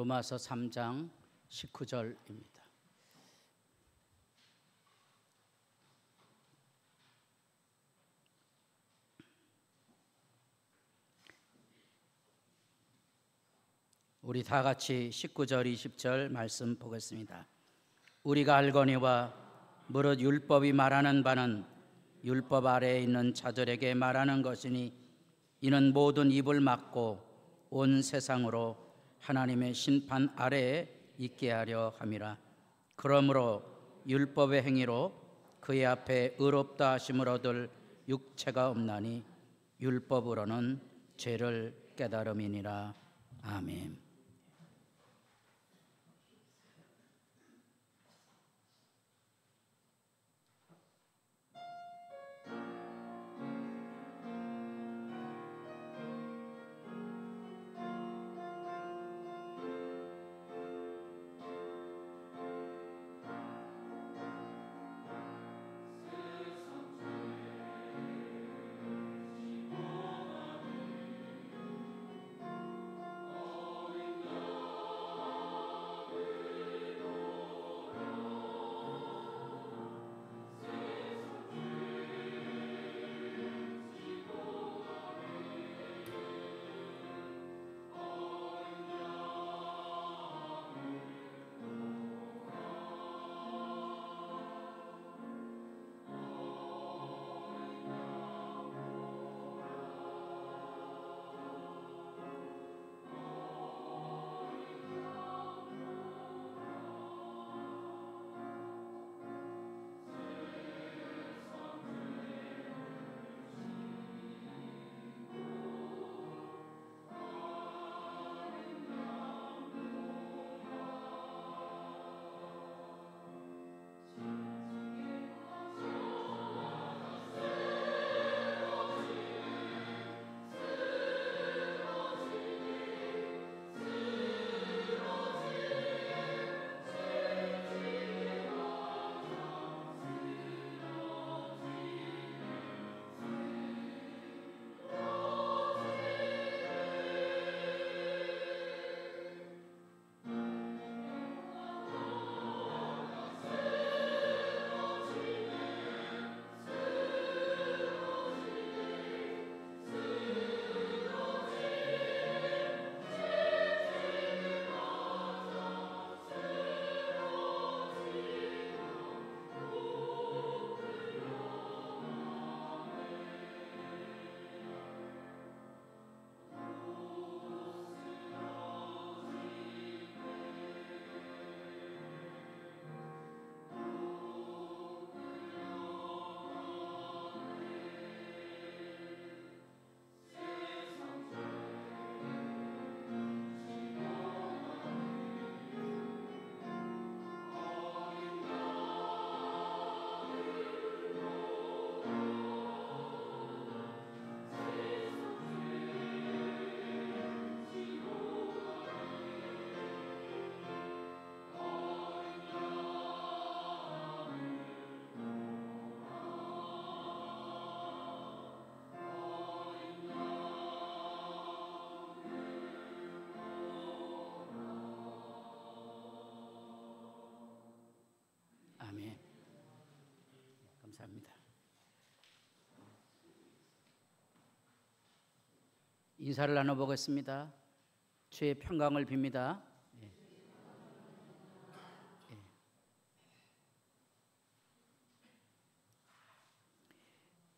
로마서 3장 19절입니다. 우리 다 같이 19절 20절 말씀 보겠습니다. 우리가 알거니와 무릇 율법이 말하는 바는 율법 아래에 있는 자들에게 말하는 것이니 이는 모든 입을 막고 온 세상으로 하나님의 심판 아래에 있게 하려 함이라. 그러므로 율법의 행위로 그의 앞에 의롭다 하심을 얻을 육체가 없나니 율법으로는 죄를 깨달음이니라. 아멘. 아멘. 감사합니다. 인사를 나눠보겠습니다. 주의 평강을 빕니다.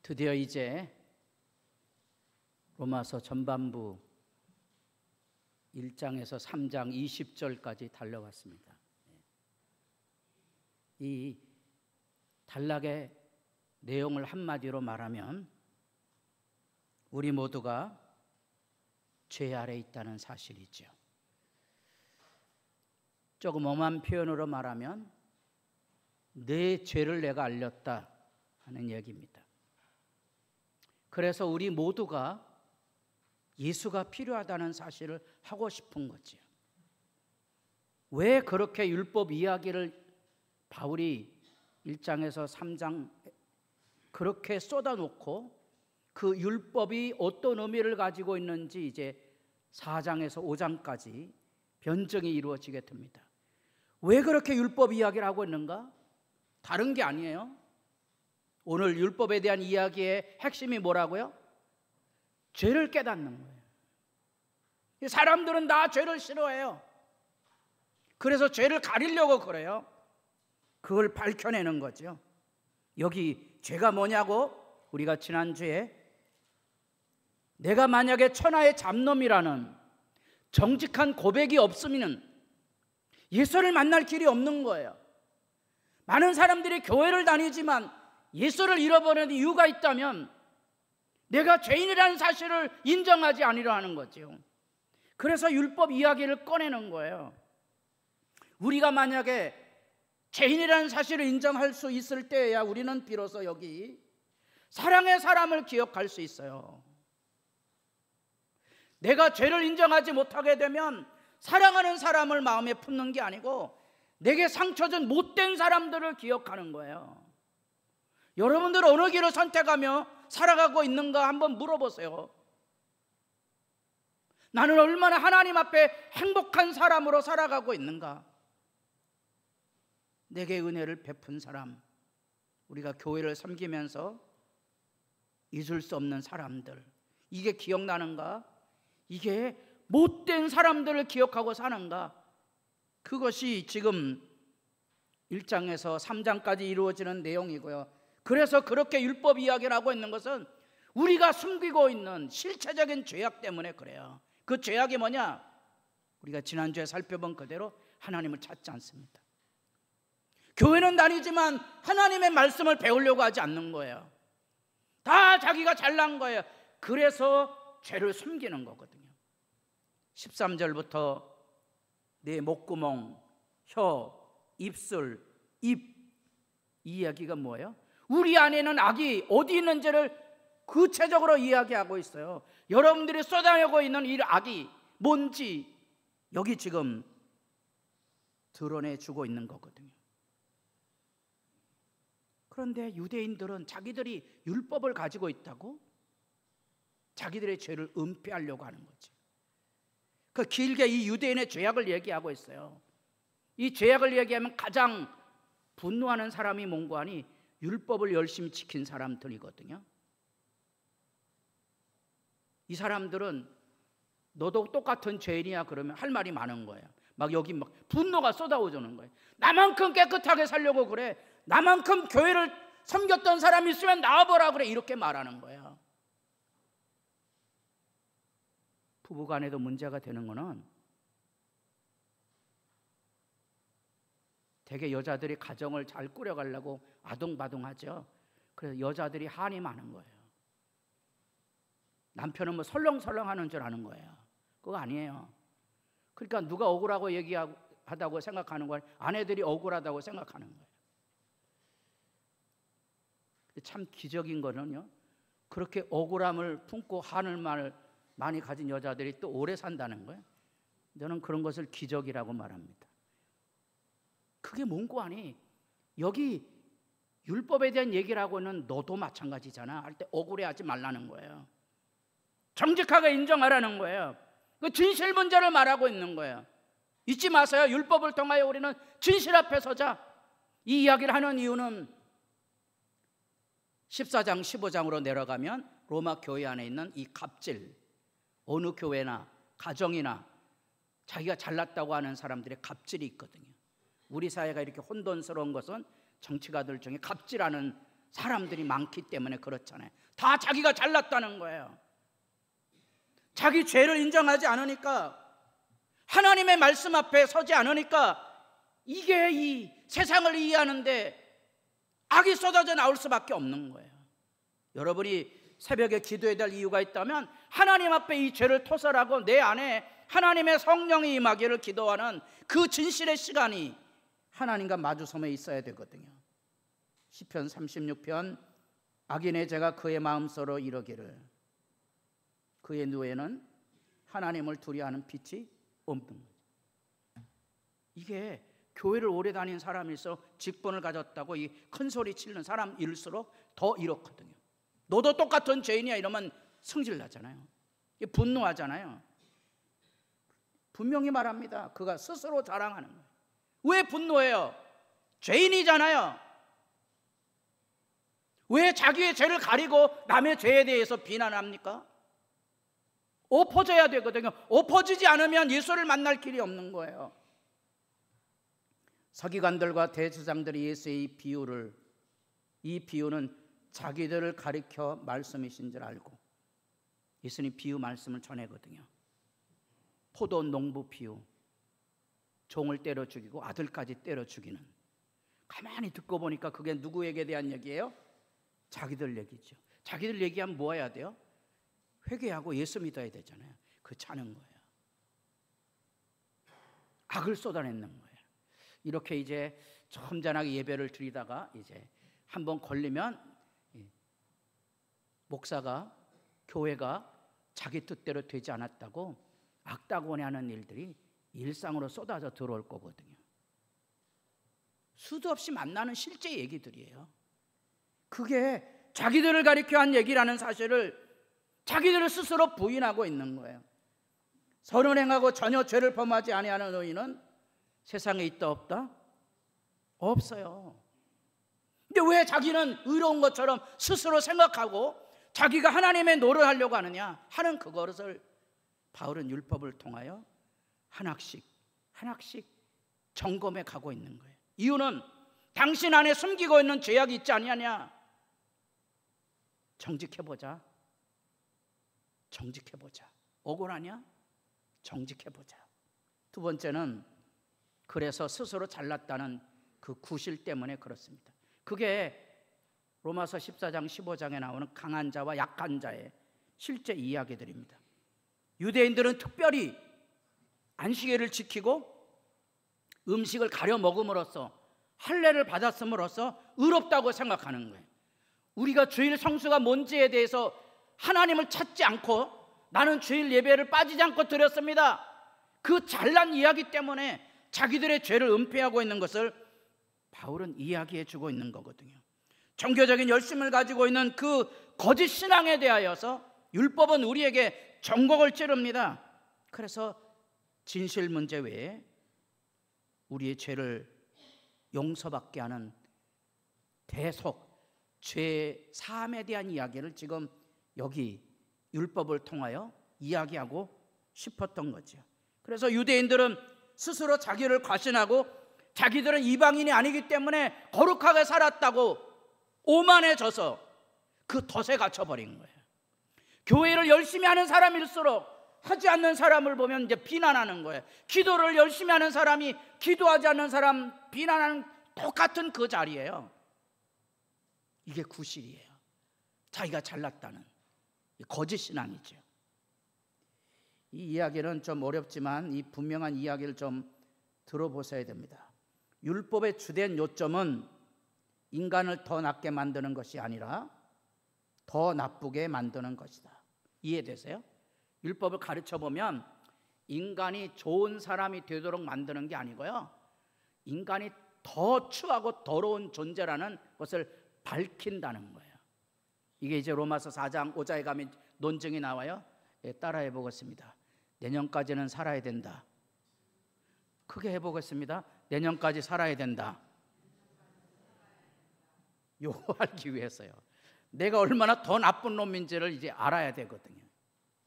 드디어 이제 로마서 전반부 1장에서 3장 20절까지 달려왔습니다. 이 단락의 내용을 한마디로 말하면 우리 모두가 죄 아래 있다는 사실이죠. 조금 엄한 표현으로 말하면 내 죄를 내가 알렸다 하는 얘기입니다. 그래서 우리 모두가 예수가 필요하다는 사실을 하고 싶은 거죠. 왜 그렇게 율법 이야기를 바울이 1장에서 3장 그렇게 쏟아놓고 그 율법이 어떤 의미를 가지고 있는지 이제 4장에서 5장까지 변증이 이루어지게 됩니다. 왜 그렇게 율법 이야기를 하고 있는가? 다른 게 아니에요. 오늘 율법에 대한 이야기의 핵심이 뭐라고요? 죄를 깨닫는 거예요. 사람들은 다 죄를 싫어해요. 그래서 죄를 가리려고 그래요. 그걸 밝혀내는 거죠. 여기 죄가 뭐냐고? 우리가 지난주에 내가 만약에 천하의 잡놈이라는 정직한 고백이 없으면 예수를 만날 길이 없는 거예요. 많은 사람들이 교회를 다니지만 예수를 잃어버리는 이유가 있다면 내가 죄인이라는 사실을 인정하지 않으려 하는 거죠. 그래서 율법 이야기를 꺼내는 거예요. 우리가 만약에 죄인이라는 사실을 인정할 수 있을 때야 우리는 비로소 여기 사랑의 사람을 기억할 수 있어요. 내가 죄를 인정하지 못하게 되면 사랑하는 사람을 마음에 품는 게 아니고 내게 상처 준 못된 사람들을 기억하는 거예요. 여러분들 어느 길을 선택하며 살아가고 있는가 한번 물어보세요. 나는 얼마나 하나님 앞에 행복한 사람으로 살아가고 있는가? 내게 은혜를 베푼 사람, 우리가 교회를 섬기면서 잊을 수 없는 사람들, 이게 기억나는가? 이게 못된 사람들을 기억하고 사는가? 그것이 지금 1장에서 3장까지 이루어지는 내용이고요. 그래서 그렇게 율법 이야기를 하고 있는 것은 우리가 숨기고 있는 실체적인 죄악 때문에 그래요. 그 죄악이 뭐냐? 우리가 지난주에 살펴본 그대로 하나님을 찾지 않습니다. 교회는 다니지만 하나님의 말씀을 배우려고 하지 않는 거예요. 다 자기가 잘난 거예요. 그래서 죄를 숨기는 거거든요. 13절부터 내 목구멍, 혀, 입술, 입, 이 이야기가 뭐예요? 우리 안에는 악이 어디 있는지를 구체적으로 이야기하고 있어요. 여러분들이 쏟아내고 있는 이 악이 뭔지 여기 지금 드러내주고 있는 거거든요. 그런데 유대인들은 자기들이 율법을 가지고 있다고 자기들의 죄를 은폐하려고 하는 거지. 그 길게 이 유대인의 죄악을 얘기하고 있어요. 이 죄악을 얘기하면 가장 분노하는 사람이 뭔고 하니 율법을 열심히 지킨 사람들이거든요. 이 사람들은 너도 똑같은 죄인이야 그러면 할 말이 많은 거예요. 막 여기 막 분노가 쏟아오는 거예요. 나만큼 깨끗하게 살려고 그래. 나만큼 교회를 섬겼던 사람이 있으면 나와보라 그래. 이렇게 말하는 거예요. 부부간에도 문제가 되는 거는 되게 여자들이 가정을 잘 꾸려가려고 아둥바둥하죠. 그래서 여자들이 한이 많은 거예요. 남편은 뭐 설렁설렁하는 줄 아는 거예요. 그거 아니에요. 그러니까 누가 억울하고 얘기하다고 생각하는 거예요. 아내들이 억울하다고 생각하는 거예요. 참 기적인 거는요, 그렇게 억울함을 품고 한을 많이 가진 여자들이 또 오래 산다는 거예요. 저는 그런 것을 기적이라고 말합니다. 그게 뭔고 하니 여기 율법에 대한 얘기를 하고는 너도 마찬가지잖아 할 때 억울해하지 말라는 거예요. 정직하게 인정하라는 거예요. 그 진실 문제를 말하고 있는 거예요. 잊지 마세요. 율법을 통하여 우리는 진실 앞에 서자. 이 이야기를 하는 이유는 14장 15장으로 내려가면 로마 교회 안에 있는 이 갑질, 어느 교회나 가정이나 자기가 잘났다고 하는 사람들의 갑질이 있거든요. 우리 사회가 이렇게 혼돈스러운 것은 정치가들 중에 갑질하는 사람들이 많기 때문에 그렇잖아요. 다 자기가 잘났다는 거예요. 자기 죄를 인정하지 않으니까, 하나님의 말씀 앞에 서지 않으니까 이게 이 세상을 이해하는데 악이 쏟아져 나올 수밖에 없는 거예요. 여러분이 새벽에 기도해야 될 이유가 있다면 하나님 앞에 이 죄를 토설하고 내 안에 하나님의 성령이 임하기를 기도하는 그 진실의 시간이 하나님과 마주섬에 있어야 되거든요. 시편 36편 악인의 죄가 그의 마음속으로 이르기를 그의 누에는 하나님을 두려워하는 빛이 없는 거죠. 이게 교회를 오래 다닌 사람일수록 직분을 가졌다고 이 큰 소리 치는 사람일수록 더 이렇거든요. 너도 똑같은 죄인이야 이러면 성질 나잖아요. 분노하잖아요. 분명히 말합니다. 그가 스스로 자랑하는 거예요. 왜 분노해요? 죄인이잖아요. 왜 자기의 죄를 가리고 남의 죄에 대해서 비난합니까? 엎어져야 되거든요. 엎어지지 않으면 예수를 만날 길이 없는 거예요. 서기관들과 대제사장들이 예수의 이 비유는 자기들을 가리켜 말씀이신 줄 알고 예수님 비유 말씀을 전하거든요. 포도 농부 비유, 종을 때려 죽이고 아들까지 때려 죽이는. 가만히 듣고 보니까 그게 누구에게 대한 얘기예요? 자기들 얘기죠. 자기들 얘기하면 뭐 해야 돼요? 회개하고 예수 믿어야 되잖아요. 그 차는 거예요. 악을 쏟아내는 거예요. 이렇게 이제 점잖하게 예배를 드리다가 이제 한번 걸리면 목사가, 교회가 자기 뜻대로 되지 않았다고 악다고내 하는 일들이 일상으로 쏟아져 들어올 거거든요. 수도 없이 만나는 실제 얘기들이에요. 그게 자기들을 가리켜 한 얘기라는 사실을 자기들을 스스로 부인하고 있는 거예요. 선을 행하고 전혀 죄를 범하지 아니하는 의인은 세상에 있다 없다? 없어요. 근데 왜 자기는 의로운 것처럼 스스로 생각하고 자기가 하나님의 노를 하려고 하느냐 하는 그것을 바울은 율법을 통하여 하나씩 점검해 가고 있는 거예요. 이유는 당신 안에 숨기고 있는 죄악이 있지 아니하냐. 정직해보자. 억울하냐? 정직해보자. 두 번째는 그래서 스스로 잘났다는 그 구실 때문에 그렇습니다. 그게 로마서 14장 15장에 나오는 강한 자와 약한 자의 실제 이야기들입니다. 유대인들은 특별히 안식일을 지키고 음식을 가려 먹음으로써 할례를 받았음으로써 의롭다고 생각하는 거예요. 우리가 주일 성수가 뭔지에 대해서 하나님을 찾지 않고 나는 주일 예배를 빠지지 않고 드렸습니다. 그 잘난 이야기 때문에 자기들의 죄를 은폐하고 있는 것을 바울은 이야기해 주고 있는 거거든요. 종교적인 열심을 가지고 있는 그 거짓 신앙에 대하여서 율법은 우리에게 전곡을 찌릅니다. 그래서 진실 문제 외에 우리의 죄를 용서받게 하는 대속 죄 사함에 대한 이야기를 지금 여기 율법을 통하여 이야기하고 싶었던 거죠. 그래서 유대인들은 스스로 자기를 과신하고 자기들은 이방인이 아니기 때문에 거룩하게 살았다고 오만해져서 그 덫에 갇혀버린 거예요. 교회를 열심히 하는 사람일수록 하지 않는 사람을 보면 이제 비난하는 거예요. 기도를 열심히 하는 사람이 기도하지 않는 사람 비난하는 똑같은 그 자리예요. 이게 구실이에요. 자기가 잘났다는 거짓 신앙이죠. 이 이야기는 좀 어렵지만 이 분명한 이야기를 좀 들어보셔야 됩니다. 율법의 주된 요점은 인간을 더 낫게 만드는 것이 아니라 더 나쁘게 만드는 것이다. 이해되세요? 율법을 가르쳐 보면 인간이 좋은 사람이 되도록 만드는 게 아니고요, 인간이 더 추하고 더러운 존재라는 것을 밝힌다는 거예요. 이게 이제 로마서 4장 5장에 가면 논증이 나와요. 따라해 보겠습니다. 내년까지는 살아야 된다. 크게 해보겠습니다. 내년까지 살아야 된다. 요거 알기 위해서요. 내가 얼마나 더 나쁜 놈인지를 이제 알아야 되거든요.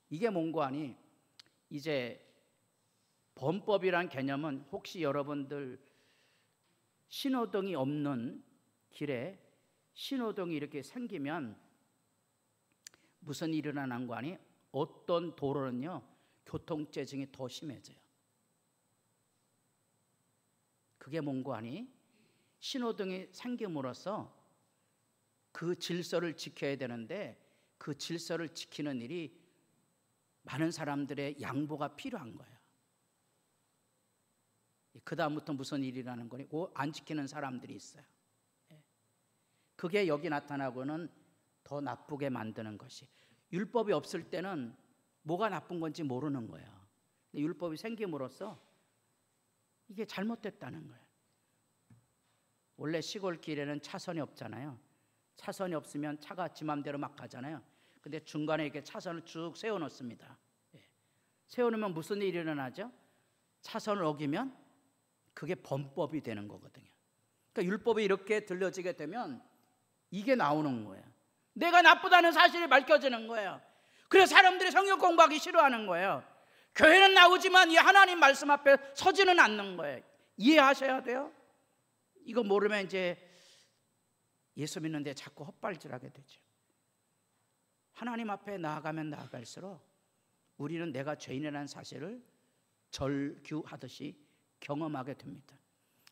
이게 뭔고 하니 이제 범법이란 개념은 혹시 여러분들 신호등이 없는 길에 신호등이 이렇게 생기면 무슨 일이 일어나는 거 아니? 어떤 도로는요 교통체증이 더 심해져요. 그게 뭔고 하니 신호등이 생김으로써 그 질서를 지켜야 되는데 그 질서를 지키는 일이 많은 사람들의 양보가 필요한 거예요. 그 다음부터 무슨 일이 일어나는 거니? 안 지키는 사람들이 있어요. 그게 여기 나타나고는 더 나쁘게 만드는 것이. 율법이 없을 때는 뭐가 나쁜 건지 모르는 거예요. 근데 율법이 생김으로써 이게 잘못됐다는 거예요. 원래 시골길에는 차선이 없잖아요. 차선이 없으면 차가 지 맘대로 막 가잖아요. 근데 중간에 이렇게 차선을 쭉 세워놓습니다. 세워놓으면 무슨 일이 일어나죠? 차선을 어기면 그게 범법이 되는 거거든요. 그러니까 율법이 이렇게 들려지게 되면 이게 나오는 거예요. 내가 나쁘다는 사실이 밝혀지는 거예요. 그래서 사람들이 성경 공부하기 싫어하는 거예요. 교회는 나오지만 이 하나님 말씀 앞에 서지는 않는 거예요. 이해하셔야 돼요. 이거 모르면 이제 예수 믿는데 자꾸 헛발질하게 되죠. 하나님 앞에 나아가면 나아갈수록 우리는 내가 죄인이라는 사실을 절규하듯이 경험하게 됩니다.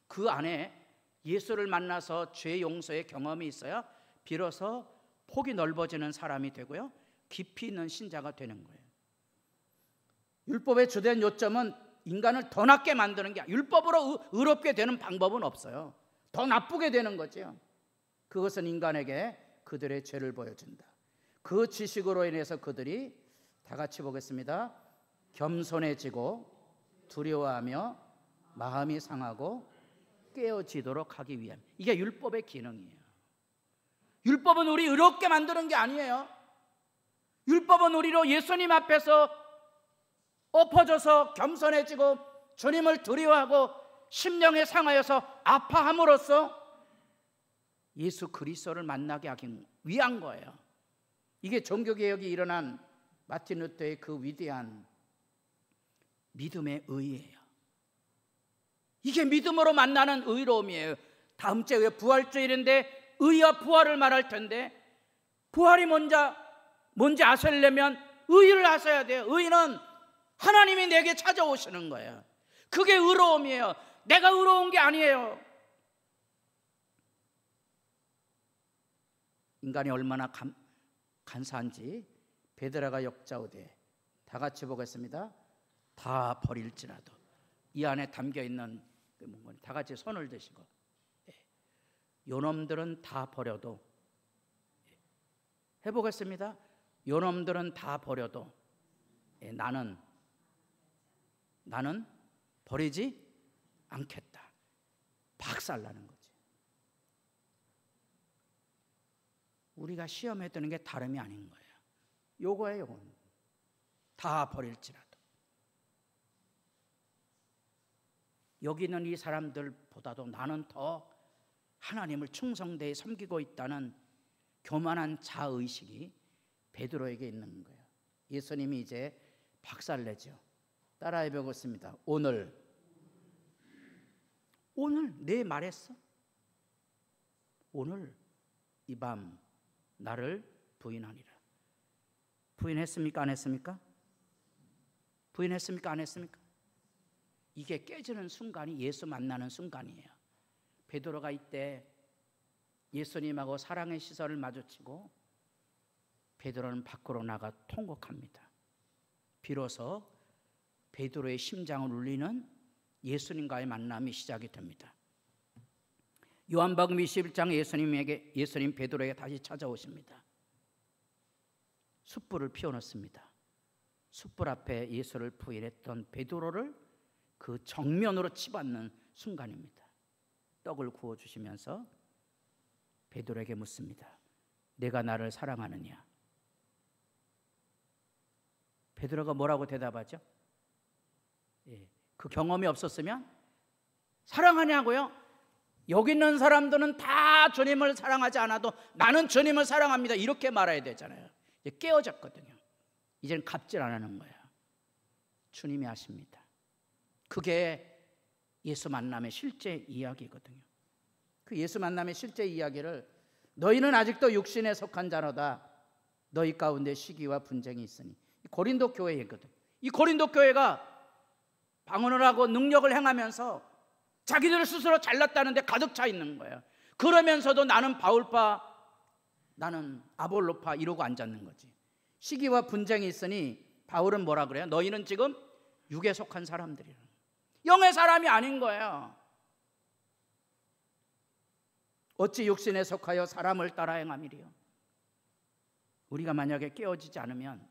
그 안에 예수를 만나서 죄 용서의 경험이 있어야 비로소 폭이 넓어지는 사람이 되고요, 깊이 있는 신자가 되는 거예요. 율법의 주된 요점은 인간을 더 낫게 만드는 게 아니라, 율법으로 의롭게 되는 방법은 없어요. 더 나쁘게 되는 거죠. 그것은 인간에게 그들의 죄를 보여준다. 그 지식으로 인해서 그들이, 다 같이 보겠습니다, 겸손해지고 두려워하며 마음이 상하고 깨어지도록 하기 위함. 이게 율법의 기능이에요. 율법은 우리 의롭게 만드는 게 아니에요. 율법은 우리로 예수님 앞에서 엎어져서 겸손해지고 주님을 두려워하고 심령에 상하여서 아파함으로써 예수 그리스도를 만나게 하기 위한 거예요. 이게 종교개혁이 일어난 마틴 루터의 그 위대한 믿음의 의예요. 이게 믿음으로 만나는 의로움이에요. 다음 주에 부활주일인데 의와 부활을 말할 텐데, 부활이 뭔지 아시려면 의를 아셔야 돼요. 의는 하나님이 내게 찾아오시는 거예요. 그게 의로움이에요. 내가 의로운 게 아니에요. 인간이 얼마나 간사한지 베드로가 역자오되, 다 같이 보겠습니다. 다 버릴지라도. 이 안에 담겨있는 다 같이 손을 드시고, 요놈들은 다 버려도, 해보겠습니다. 요놈들은 다 버려도 나는 버리지 않겠다. 박살나는 거지. 우리가 시험에 드는 게 다름이 아닌 거예요. 요거예요. 요건 다 버릴지라도. 여기 있는 이 사람들보다도 나는 더 하나님을 충성되이 섬기고 있다는 교만한 자의식이 베드로에게 있는 거예요. 예수님이 이제 박살내죠. 따라해 보겠습니다. 오늘 내 말했어? 오늘 이 밤 나를 부인하니라. 부인했습니까? 안 했습니까? 부인했습니까? 안 했습니까? 이게 깨지는 순간이 예수 만나는 순간이에요. 베드로가 이때 예수님하고 사랑의 시선을 마주치고 베드로는 밖으로 나가 통곡합니다. 비로소 베드로의 심장을 울리는 예수님과의 만남이 시작이 됩니다. 요한복음 21장 예수님 베드로에게 다시 찾아오십니다. 숯불을 피워놓습니다. 숯불 앞에 예수를 부인했던 베드로를 그 정면으로 치받는 순간입니다. 떡을 구워주시면서 베드로에게 묻습니다. 내가 나를 사랑하느냐? 베드로가 뭐라고 대답하죠? 그 경험이 없었으면 사랑하냐고요? 여기 있는 사람들은 다 주님을 사랑하지 않아도 나는 주님을 사랑합니다, 이렇게 말해야 되잖아요. 이제 깨어졌거든요. 이제는 갑질 안 하는 거예요. 주님이 아십니다. 그게 예수 만남의 실제 이야기거든요. 그 예수 만남의 실제 이야기를, 너희는 아직도 육신에 속한 자로다. 너희 가운데 시기와 분쟁이 있으니. 고린도 교회거든. 이 고린도 교회가 방언을 하고 능력을 행하면서 자기들 스스로 잘났다는 데 가득 차 있는 거예요. 그러면서도 나는 바울파, 나는 아볼로파 이러고 앉았는 거지. 시기와 분쟁이 있으니 바울은 뭐라 그래요? 너희는 지금 육에 속한 사람들이라. 영의 사람이 아닌 거예요. 어찌 육신에 속하여 사람을 따라 행함이리요? 우리가 만약에 깨어지지 않으면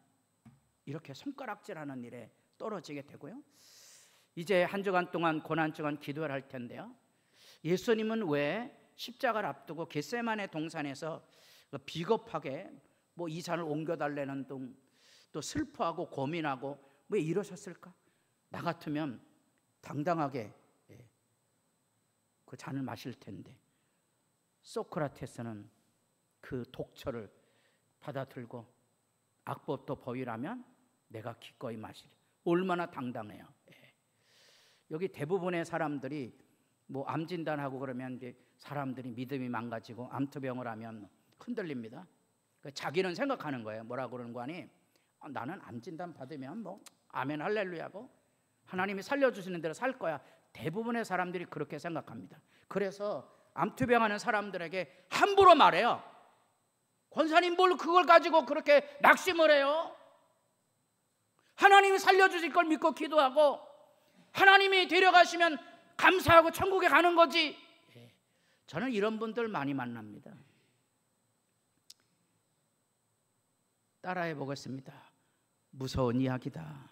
이렇게 손가락질하는 일에 떨어지게 되고요. 이제 한 주간 동안 고난주간 기도를 할 텐데요. 예수님은 왜 십자가를 앞두고 겟세마네 동산에서 비겁하게 이 산을 옮겨달라는 등 또 슬퍼하고 고민하고 왜 이러셨을까? 나 같으면 당당하게 그 잔을 마실 텐데 소크라테스는 그 독처를 받아들고 악법도 보이라면 내가 기꺼이 마시리. 얼마나 당당해요. 여기 대부분의 사람들이 뭐 암 진단하고 그러면 이제 사람들이 믿음이 망가지고 암투병을 하면 흔들립니다. 자기는 생각하는 거예요. 뭐라고 그러는 거 아니? 나는 암 진단 받으면 뭐 아멘 할렐루야고 하나님이 살려주시는 대로 살 거야. 대부분의 사람들이 그렇게 생각합니다. 그래서 암투병하는 사람들에게 함부로 말해요. 권사님 뭘 그걸 가지고 그렇게 낙심을 해요? 하나님이 살려주실 걸 믿고 기도하고 하나님이 데려가시면 감사하고 천국에 가는 거지. 저는 이런 분들 많이 만납니다. 따라해 보겠습니다. 무서운 이야기다.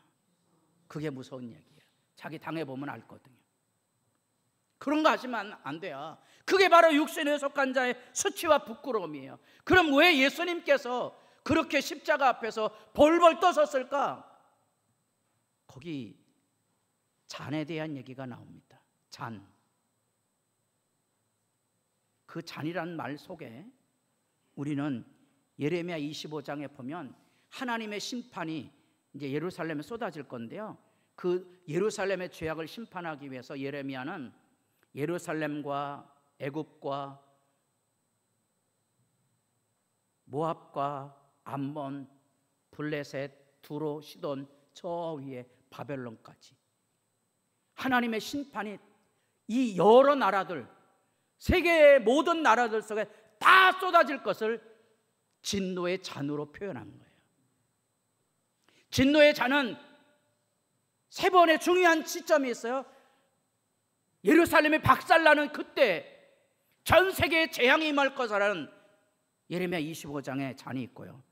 그게 무서운 이야기야. 자기 당해보면 알거든요. 그런 거 하시면 안 돼요. 그게 바로 육신에 속한 자의 수치와 부끄러움이에요. 그럼 왜 예수님께서 그렇게 십자가 앞에서 벌벌 떠섰을까? 거기 잔에 대한 얘기가 나옵니다. 잔. 그 잔이라는 말 속에 우리는 예레미야 25장에 보면 하나님의 심판이 이제 예루살렘에 쏟아질 건데요. 그 예루살렘의 죄악을 심판하기 위해서 예레미야는 예루살렘과 애굽과 모압과 암몬, 블레셋, 두로, 시돈 저 위에 바벨론까지 하나님의 심판이 이 여러 나라들 세계의 모든 나라들 속에 다 쏟아질 것을 진노의 잔으로 표현한 거예요. 진노의 잔은 세 번의 중요한 시점이 있어요. 예루살렘이 박살나는 그때 전 세계에 재앙이 임할 것이라는 예레미야 25장에 잔이 있고요.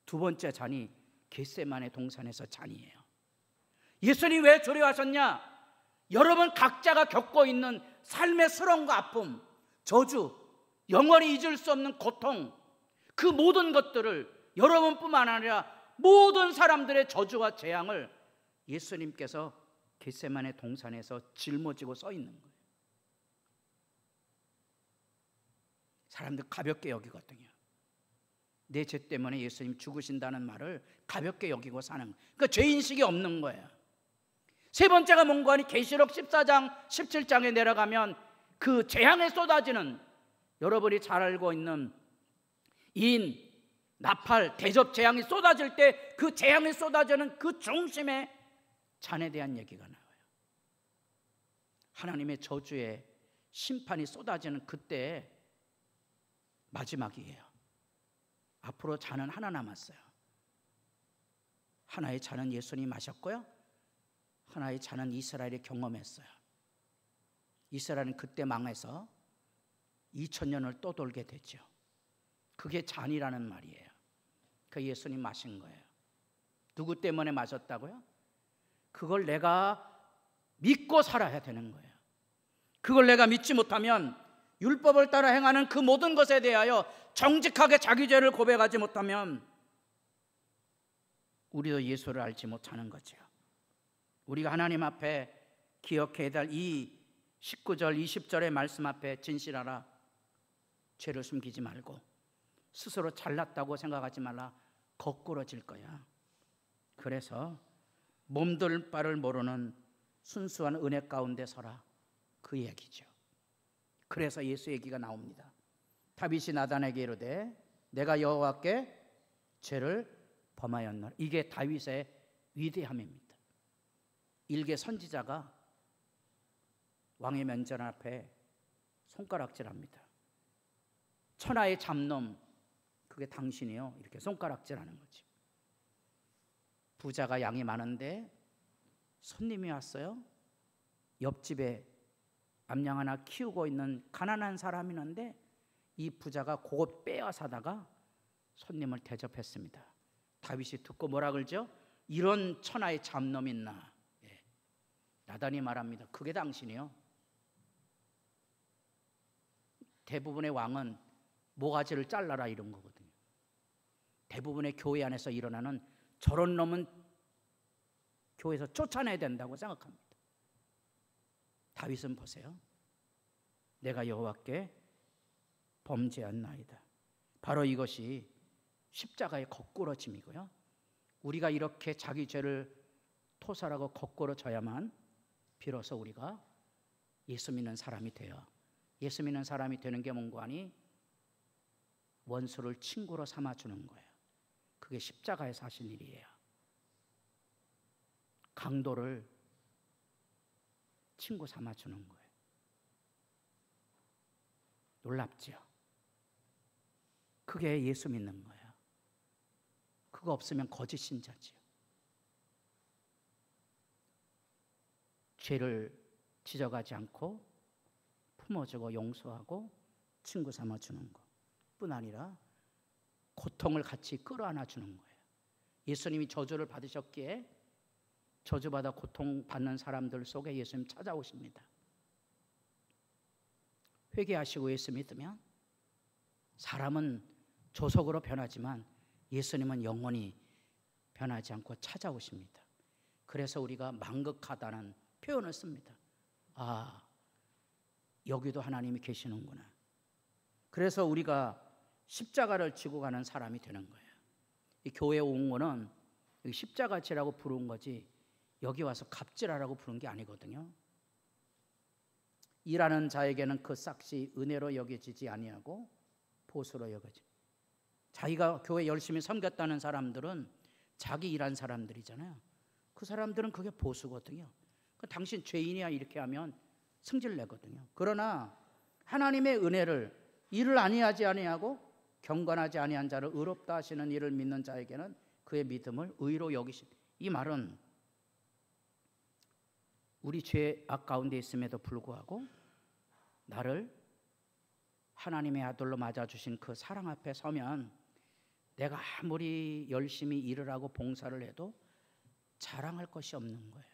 두 번째 잔이 겟세마네 동산에서 잔이에요. 예수님이 왜 조리하셨냐? 여러분 각자가 겪고 있는 삶의 슬픔과 아픔, 저주, 영원히 잊을 수 없는 고통, 그 모든 것들을 여러분뿐만 아니라 모든 사람들의 저주와 재앙을 예수님께서 겟세마네 동산에서 짊어지고 서 있는 거예요. 사람들 가볍게 여기거든요. 내 죄 때문에 예수님 죽으신다는 말을 가볍게 여기고 사는 거예요. 그러니까 죄인식이 없는 거예요. 세 번째가 뭔가 하니 계시록 14장 17장에 내려가면 그 재앙에 쏟아지는 여러분이 잘 알고 있는 인, 나팔, 대접 재앙이 쏟아질 때 그 재앙이 쏟아지는 그 중심에 잔에 대한 얘기가 나와요. 하나님의 저주의 심판이 쏟아지는 그때 마지막이에요. 앞으로 잔은 하나 남았어요. 하나의 잔은 예수님이 마셨고요, 하나의 잔은 이스라엘이 경험했어요. 이스라엘은 그때 망해서 2000년을 또 돌게 되죠. 그게 잔이라는 말이에요. 그 예수님 마신 거예요. 누구 때문에 마셨다고요? 그걸 내가 믿고 살아야 되는 거예요. 그걸 내가 믿지 못하면, 율법을 따라 행하는 그 모든 것에 대하여 정직하게 자기 죄를 고백하지 못하면 우리도 예수를 알지 못하는 거죠. 우리가 하나님 앞에 기억해야 될 이 19절 20절의 말씀 앞에 진실하라. 죄를 숨기지 말고 스스로 잘났다고 생각하지 말라. 거꾸러질 거야. 그래서 몸둘 바를 모르는 순수한 은혜 가운데 서라, 그 얘기죠. 그래서 예수 얘기가 나옵니다. 다윗이 나단에게 이르되 내가 여호와께 죄를 범하였노라. 이게 다윗의 위대함입니다. 일개 선지자가 왕의 면전 앞에 손가락질합니다. 천하의 잡놈, 그게 당신이요, 이렇게 손가락질하는 거지. 부자가 양이 많은데 손님이 왔어요. 옆집에 암양 하나 키우고 있는 가난한 사람이 있는데 이 부자가 그것 빼앗아다가 손님을 대접했습니다. 다윗이 듣고 뭐라 그러죠? 이런 천하의 잡놈 있나? 나단이 말합니다. 그게 당신이요. 대부분의 왕은 모가지를 잘라라 이런 거거든요. 대부분의 교회 안에서 일어나는 저런 놈은 교회에서 쫓아내야 된다고 생각합니다. 다윗은 보세요. 내가 여호와께 범죄한나이다. 바로 이것이 십자가의 거꾸러짐이고요. 우리가 이렇게 자기 죄를 토설하고 거꾸러져야만 비로소 우리가 예수 믿는 사람이 돼요. 예수 믿는 사람이 되는 게 뭔가 하니 원수를 친구로 삼아주는 거예요. 그게 십자가에서 하신 일이에요. 강도를 친구 삼아주는 거예요. 놀랍죠? 그게 예수 믿는 거예요. 그거 없으면 거짓 신자지요. 죄를 지적하지 않고 품어주고 용서하고 친구 삼아주는 것뿐 아니라 고통을 같이 끌어안아 주는 거예요. 예수님이 저주를 받으셨기에 저주받아 고통받는 사람들 속에 예수님 찾아오십니다. 회개하시고 예수 믿으면 사람은 조속으로 변하지만 예수님은 영원히 변하지 않고 찾아오십니다. 그래서 우리가 망극하다는 표현을 씁니다. 아, 여기도 하나님이 계시는구나. 그래서 우리가 십자가를 지고 가는 사람이 되는 거예요. 이 교회에 온 거는 십자가 지라고 부른 거지 여기 와서 갑질하라고 부른 게 아니거든요. 일하는 자에게는 그 싹이 은혜로 여겨지지 아니하고 보수로 여겨지. 자기가 교회 열심히 섬겼다는 사람들은 자기 일한 사람들이잖아요. 그 사람들은 그게 보수거든요. 당신 죄인이야 이렇게 하면 승질 내거든요. 그러나 하나님의 은혜를 일을 아니하지 아니하고 경건하지 아니한 자를 의롭다 하시는 이를 믿는 자에게는 그의 믿음을 의로 여기신. 이 말은 우리 죄 악 가운데 있음에도 불구하고 나를 하나님의 아들로 맞아주신 그 사랑 앞에 서면 내가 아무리 열심히 일을 하고 봉사를 해도 자랑할 것이 없는 거예요.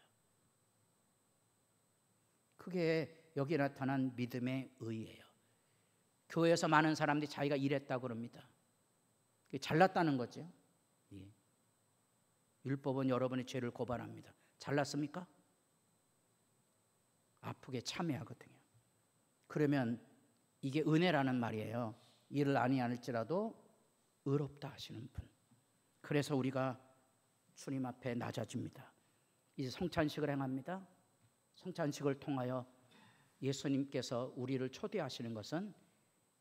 그게 여기 나타난 믿음의 의예요. 교회에서 많은 사람들이 자기가 일했다고 그럽니다. 그게 잘났다는 거죠. 예. 율법은 여러분의 죄를 고발합니다. 잘났습니까? 아프게 참여하거든요. 그러면 이게 은혜라는 말이에요. 일을 아니할지라도 의롭다 하시는 분. 그래서 우리가 주님 앞에 낮아집니다. 이제 성찬식을 행합니다. 성찬식을 통하여 예수님께서 우리를 초대하시는 것은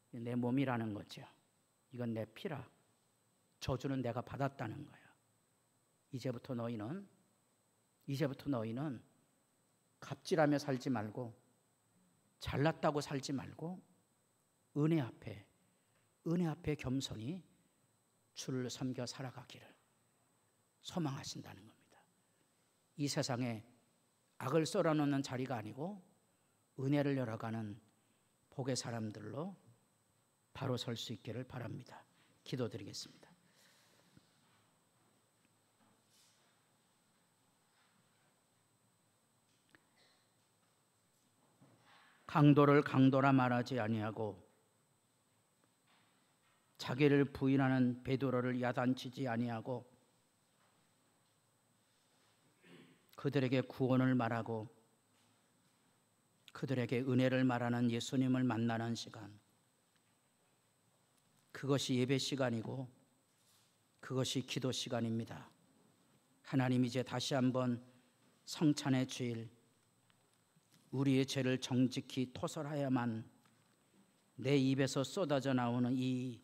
내 몸이라는 거죠. 이건 내 피라. 저주는 내가 받았다는 거예요. 이제부터 너희는 갑질하며 살지 말고 잘났다고 살지 말고 은혜 앞에 겸손히 주를 섬겨 살아가기를 소망하신다는 겁니다. 이 세상에 악을 썰어놓는 자리가 아니고 은혜를 열어가는 복의 사람들로 바로 설 수 있기를 바랍니다. 기도드리겠습니다. 강도를 강도라 말하지 아니하고 자기를 부인하는 베드로를 야단치지 아니하고 그들에게 구원을 말하고 그들에게 은혜를 말하는 예수님을 만나는 시간, 그것이 예배 시간이고 그것이 기도 시간입니다. 하나님, 이제 다시 한번 성찬의 주일 우리의 죄를 정직히 토설하야만 내 입에서 쏟아져 나오는 이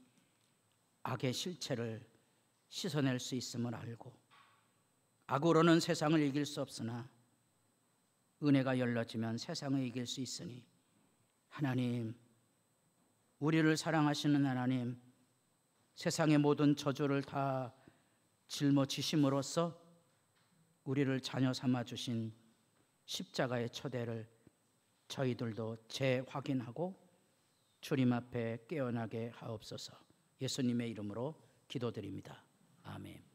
악의 실체를 씻어낼 수 있음을 알고, 악으로는 세상을 이길 수 없으나 은혜가 열려지면 세상을 이길 수 있으니 하나님, 우리를 사랑하시는 하나님, 세상의 모든 저주를 다 짊어지심으로써 우리를 자녀 삼아주신 십자가의 초대를 저희들도 재확인하고 주님 앞에 깨어나게 하옵소서. 예수님의 이름으로 기도드립니다. 아멘.